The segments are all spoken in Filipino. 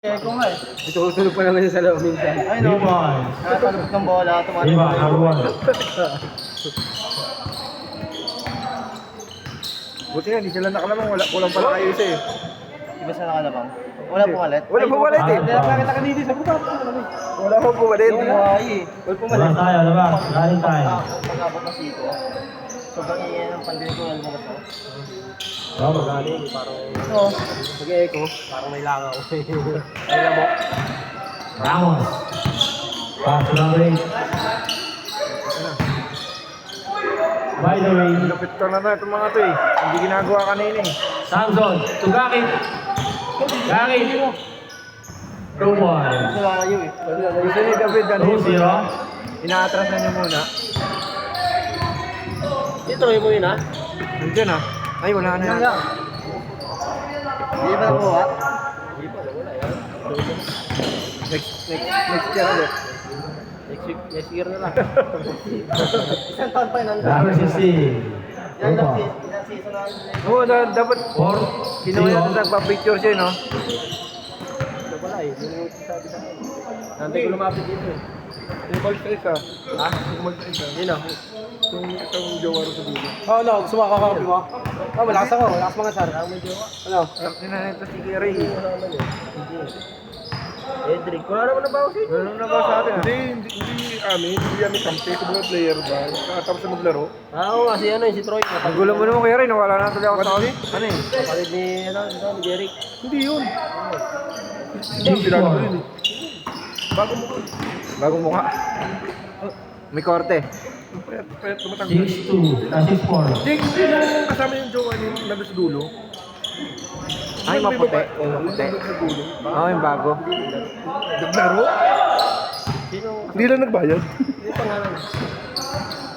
Eko nga eh. Tutulog pa naman sa loob minsan. Ay no. Nakatalabot ng bola. Buti nga, hindi sila nakalamang. Kulang pala kayo isa eh. Iba sa nakalamang? Wala pumalit? Wala pumalit eh. Hindi na pakita ka dito sa buka. Wala po pumalit. Wala pumalit. Labas tayo, labas. Galing tayo. Pag-abot na sito. Sobrang ingay ng pandemic ko. Alam mo ba ito? Oo, magaling. Parang Oo. mag-echo. Parang may langaw. Alam mo. Ramos. Pass number 8. By the way, Lapit ka na itong mga to eh. Hindi ginagawa kanina eh. Samson, Tugakit. Gakit. 2 points. Nalalayo eh. Gusto ni David, 2-0. inaatras na niyo muna. Ituloy mo yun ha? Nandiyan ah. Ay, wala na yan. Hindi ba nakuha? Next year ulit. Next year na lang. Isang taon pa yun. Number 16. Yan 2 lang points. season na. Oo, dapat 4-0. kinuha natin sa picture siya, no? Wala eh. Yung sabi na. Nante ko lumapit dito eh. Yung mag-stress ah. Ha? Yung mag-stress ah. Yun ah. Yung isang jowa rin sa dulo. Oo, no. Gusto mo kakakapi mo? Oo, malakas ako. Malakas mga sar. Ang may jowa. Ano? Ninanito si Gary. Edric, wala naman na bawas yun. Ano na ba sa atin ah? Hindi kami kampi kung mga player ba? Tapos na maglaro. Oo, kasi ano yun, si Troy. Ang gulo mo naman kay Ray, nawala na tuloy ako sa akin. Ano eh? Kapatid ni, ni Jeric. Hindi yun. Hindi pinagawa yun eh. Bagong mukha. May korte. Payat na matanggal. 6-2. 6-4. Hindi yung kasama yung jowa niya nandun sa dulo. Ay, maputi. Maputi. Sa dulo. Oo, yung bago. Naglaro? Sino? Hindi lang nagbayad. Sino pangalan?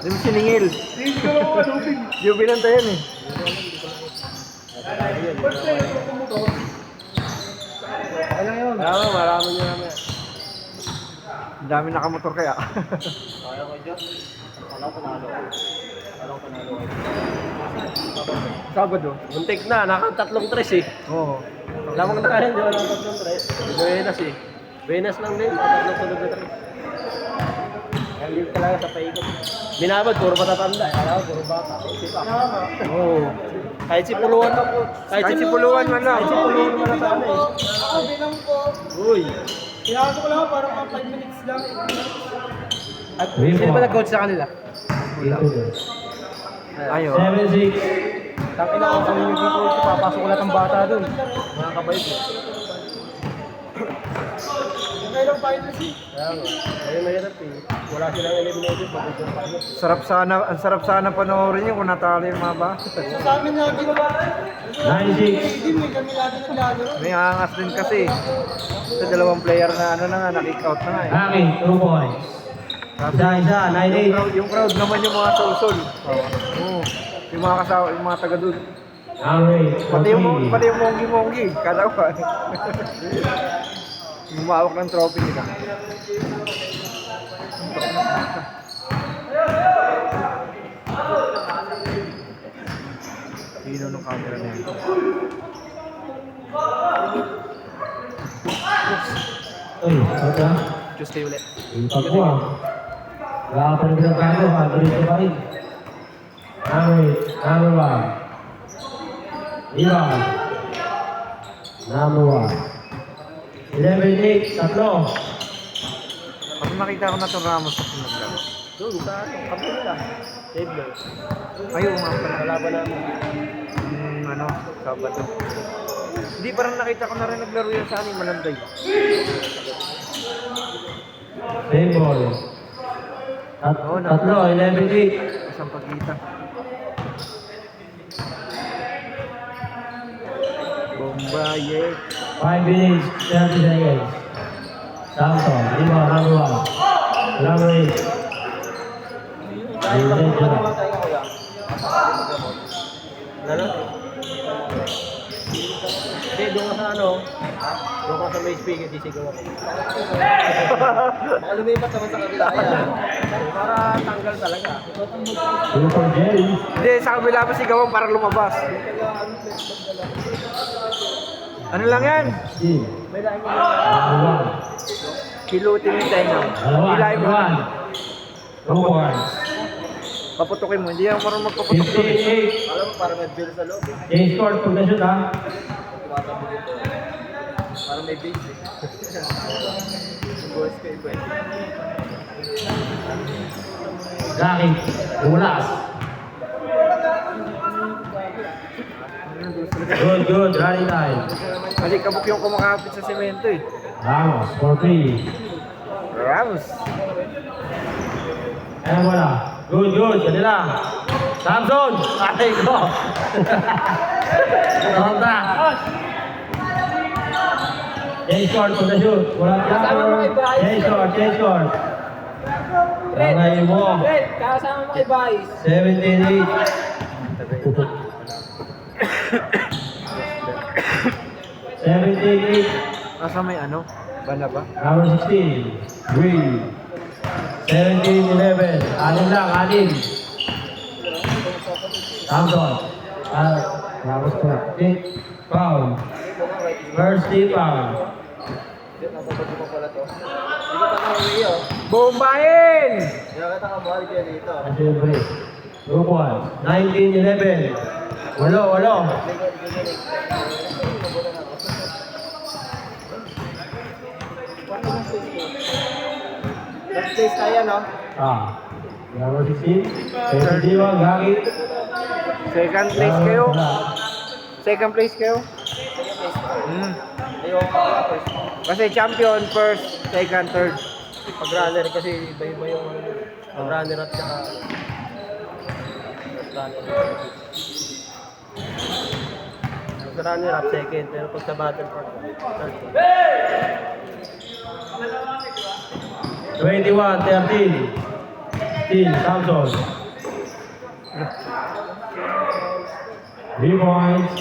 Hindi mo siningil. Hindi ka lang malupig. Hindi mo binantayan eh. Ano yun? Oo, marami nyo naman. Ang dami nakamotor kaya. Kaya ko dyan. Alam ko nalo. Sabado. Muntik na, nakatatlong tres eh. Oo. Lamang na kaya, di ba nakatatlong tres? Buenas eh. Buenas lang din, nakatatlong sunod na tres. Kaya hindi talaga sa paikot. Binabad, puro matatanda. Kaya ko, puro bata. Oo. Kahit si Puluan na po. Kahit si Puluan man lang. Kahit si Puluan man lang sana eh. Ako bilang ko. Uy. Pinakasok ko lang parang mga 5 minutes lang. At sino ba nag-coach sa kanila? Ayo. 7-6. Tapos na ako kami nag-coach, papasok ko lahat ng bata dun. Mga kabait eh. Kailang finals eh. Kaya nga. Kaya mahirap eh. Wala silang eliminated. Pag-coach pa yun. Sarap sana, ang sarap sana panoorin yun kung natalo yung mga bata. Sa amin lagi naman. 9-6. Hindi may kami lagi naglalaro. May angas din kasi. Sa dalawang player na ano na nga, na-kick out na nga eh. Gakit. 2 points. Isa, 9-8. Yung crowd naman yung mga sol-sol. Oo. Yung mga kasama, yung mga taga doon. Number 8. Pati yung monggi-monggi. Kala ko. Umawak ng trophy nila. Pino ng camera na ito. Uy, ito. Tuesday ulit. Impag ko ah. Wala ka pa rin pinagkano. Paborito pa rin. Number 1. Iba. Number 1. 11-8. Tatlo. Pag nakita ko na itong Ramos sa pinaglaro. Doon sa ano, kampi nila. Table. Ayaw nga pala. Kalaban namin. Ano, Sabado. Hindi, parang nakita ko na rin naglaro yan sa amin, Malanday. Same ball. Tatlo. 11-8. Isang pagkita. Bombaye. 5 minutes. 30 seconds. Samson. Iba. Number 1. Number 8. Ano? Hindi, doon ka sa ano. Doon ka sa may speaker, sisigaw ako. Baka lumipat naman sa kabila yan. Para tanggal talaga. Super Jerry. Hindi, sa kabila pa sigawan para lumabas. Ano lang yan? Steel. Number 1. Kilutin yung tenyo. Dalawa. Hilahin mo. Number 1. 2 points. Paputukin mo. Hindi yan marunong magpaputok. 15-8. Alam mo, parang may bill sa loob eh. Change court pag na-shoot ha. Tumatakbo dito. Parang may base eh. Yung boys ko iba eh. Gaki. Ulas. Good. Running time. Kasi kabuk yung kumakapit sa semento eh. Ramos. For 3. Ramos. Ayan mo na. Good. Ganda lang. Samson. Atay ko. Ronda. Change court pag na-shoot. Walang Change court. Tangay mo. Kasama mo kay Vice. 17-8. 17-8. Nasa may ano? Bala ba? Number 16. Green. 17-11. Anim. Samson. Ramos ko. Foul. First team foul. Napapagod mo pala to. Hindi ko pa nauwi oh. Bombahin! Kaya kita ka mahal dyan dito. At siyempre. Group 1. 19-11. Walo. First place tayo no? Number 16. 21. Gaki. Second place kayo. Second place kayo. Ayoko ka first. Kasi champion, first, second, third. Pag runner kasi iba-iba yung ano. Pag runner at saka first runner. Pag runner up second, pero pag sa battle part, third. 21-13. Still, Samson. 3 points.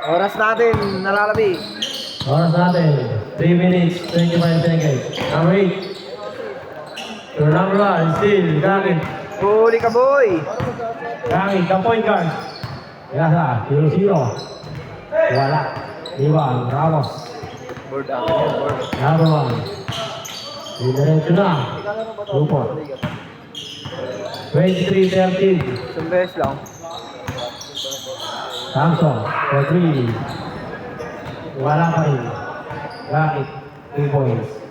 Oras natin, nalalabi. Oras natin. 3 minutes, 25 seconds. Number 8. Your number 1, still, Gaki. Huli ka, boy! Gaki, ka point guard. Yasa, 0-0. Wala. Iwan, Ramos. Board up. Board. Number 1. Diretso na. Grupo. 23-13. Isang beses lang. Samson, for 3. Wala pa rin. Gaki, 2 points.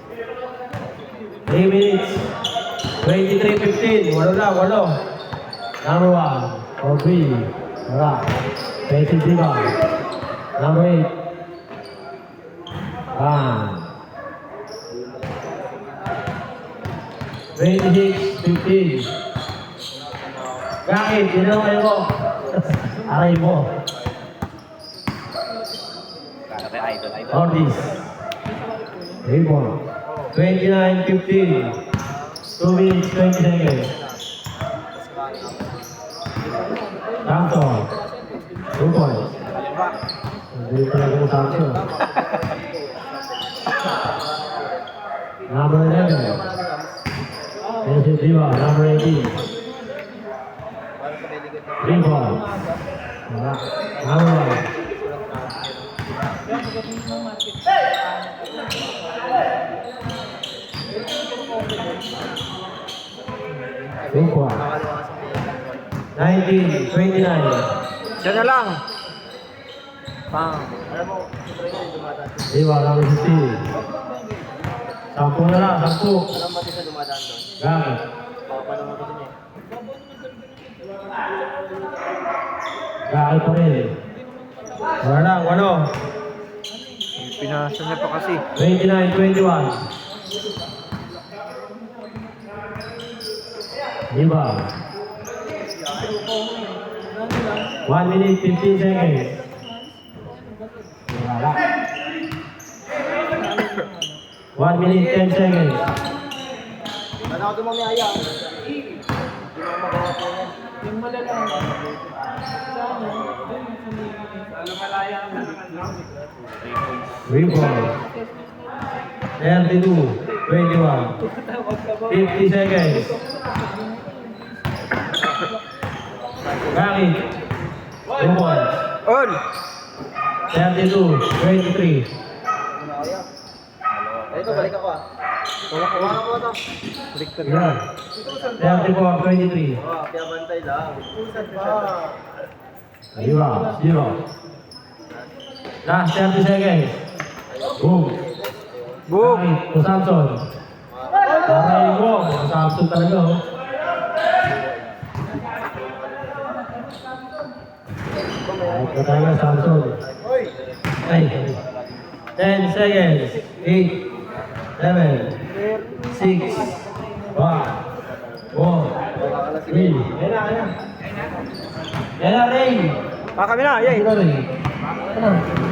3 minutes. 23-15. Walo. Number 1, for 3. Wala. 20 rebound. Number 8. 26-15. Gaki, tinanong kayo ko. Aray mo. Ortiz. Rebound. 29-15. 2 minutes, 20 seconds. Samson. 2 points. Hindi talaga ng Samson. Number 11. Vincent Diva, number 18. 3 points. Number 1. Big one. 19-29. Siya na lang. Pang. Alam mo, try ko yung dumadaan. Diba, number 15. 10 na lang, 10. Alam ba sa dumadaan doon? Gamit. Papalang ako dun eh. Gamit pa rin. Wala na, walo. Pinasa niya pa kasi. 29-21. Diba? 1 minute, 15 seconds. Wala. 1 minute, 10 seconds. Ano ako tumamiyaya? Hindi mo magawa po yan. Yung malala. Rebound. 32, 21. 50 seconds. Gaki. 2 points. On! 32-23. Ito, balik ako ah. Kumakas mo ito. Yan. 34-23. Kaya bantay lang. Kaliwa, 0. Last 30 seconds. Boom. Boom! Kahit to Samson. Aray mo, Samson talaga oh. Ay, talaga Samson. Ay, 10 seconds. 8, 7, 6, 5, 4, 3. Yan na, yan na. Yan na, Ray. Kami na, yay! Yan na, Ray. Ano?